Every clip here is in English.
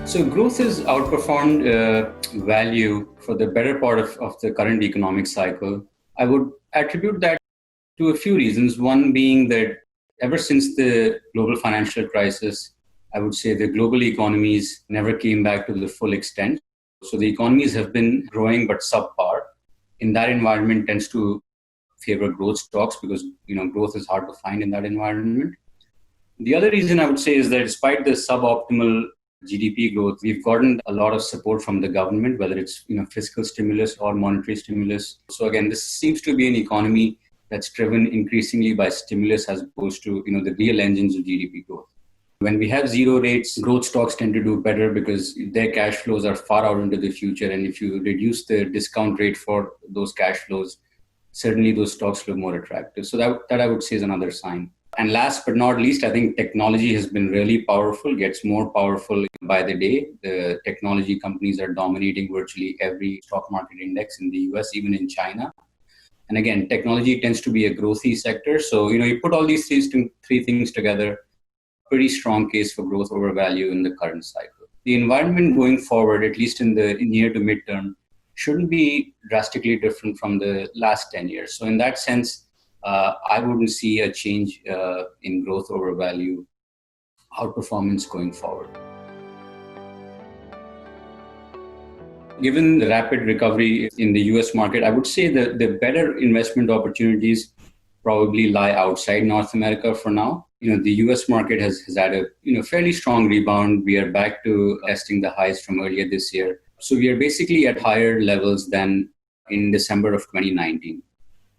So growth has outperformed value for the better part of the current economic cycle. I would attribute that to a few reasons. One being that ever since the global financial crisis, I would say the global economies never came back to the full extent. So the economies have been growing but subpar. In that environment tends to favor growth stocks because growth is hard to find in that environment. The other reason I would say is that despite the suboptimal GDP growth, we've gotten a lot of support from the government, whether it's fiscal stimulus or monetary stimulus. So again, this seems to be an economy that's driven increasingly by stimulus as opposed to the real engines of GDP growth. When we have zero rates, growth stocks tend to do better because their cash flows are far out into the future. And if you reduce the discount rate for those cash flows, certainly those stocks look more attractive. So that I would say is another sign. And last but not least, I think technology has been really powerful, gets more powerful by the day. The technology companies are dominating virtually every stock market index in the US, even in China. And again, technology tends to be a growthy sector. So, you put all these three things together, pretty strong case for growth over value in the current cycle. The environment going forward, at least in the near to midterm, shouldn't be drastically different from the last 10 years. So in that sense, I wouldn't see a change in growth over value outperformance going forward. Given the rapid recovery in the US market, I would say that the better investment opportunities probably lie outside North America for now. The US market has had a fairly strong rebound. We are back to testing the highs from earlier this year. So we are basically at higher levels than in December of 2019.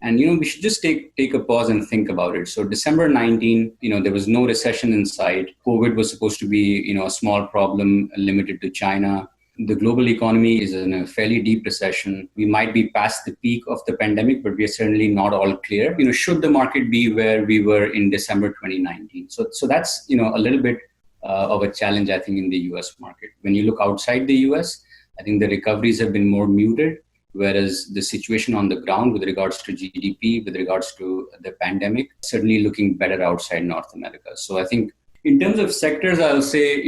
And, we should just take a pause and think about it. So December 19, there was no recession in sight. COVID was supposed to be, a small problem limited to China. The global economy is in a fairly deep recession. We might be past the peak of the pandemic, but we are certainly not all clear. Should the market be where we were in December 2019? So that's, a little bit of a challenge, I think, in the US market. When you look outside the US, I think the recoveries have been more muted. Whereas the situation on the ground with regards to GDP, with regards to the pandemic, certainly looking better outside North America. So I think in terms of sectors, I'll say,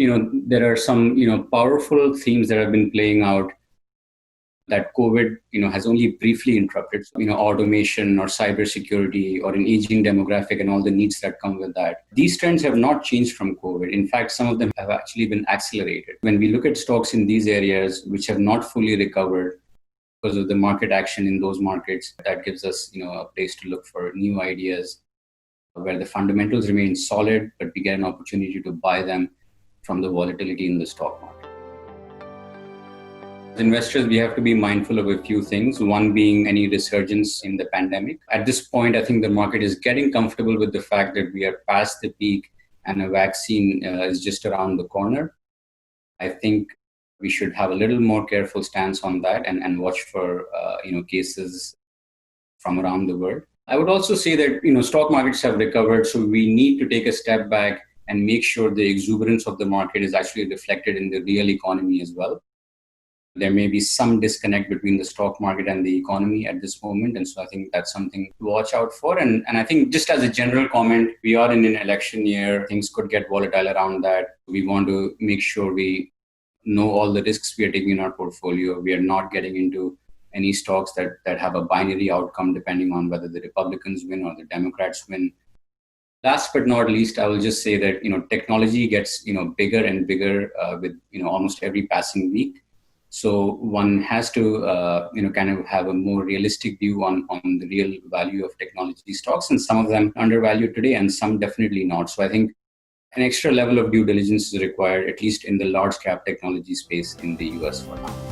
there are some, powerful themes that have been playing out that COVID, has only briefly interrupted. Automation or cybersecurity or an aging demographic and all the needs that come with that. These trends have not changed from COVID. In fact, some of them have actually been accelerated. When we look at stocks in these areas, which have not fully recovered, because of the market action in those markets, that gives us, a place to look for new ideas where the fundamentals remain solid, but we get an opportunity to buy them from the volatility in the stock market. As investors, we have to be mindful of a few things. One being any resurgence in the pandemic. At this point, I think the market is getting comfortable with the fact that we are past the peak and a vaccine is just around the corner. I think we should have a little more careful stance on that and watch for cases from around the world. I would also say that stock markets have recovered, so we need to take a step back and make sure the exuberance of the market is actually reflected in the real economy as well. There may be some disconnect between the stock market and the economy at this moment, and so I think that's something to watch out for. And I think just as a general comment, we are in an election year. Things could get volatile around that. We want to make sure we know all the risks we are taking in our portfolio. We are not getting into any stocks that have a binary outcome depending on whether the Republicans win or the Democrats win. Last but not least, I will just say that technology gets bigger and bigger with almost every passing week. So one has to kind of have a more realistic view on the real value of technology stocks, and some of them undervalued today and some definitely not. So I think an extra level of due diligence is required, at least in the large cap technology space in the US for now.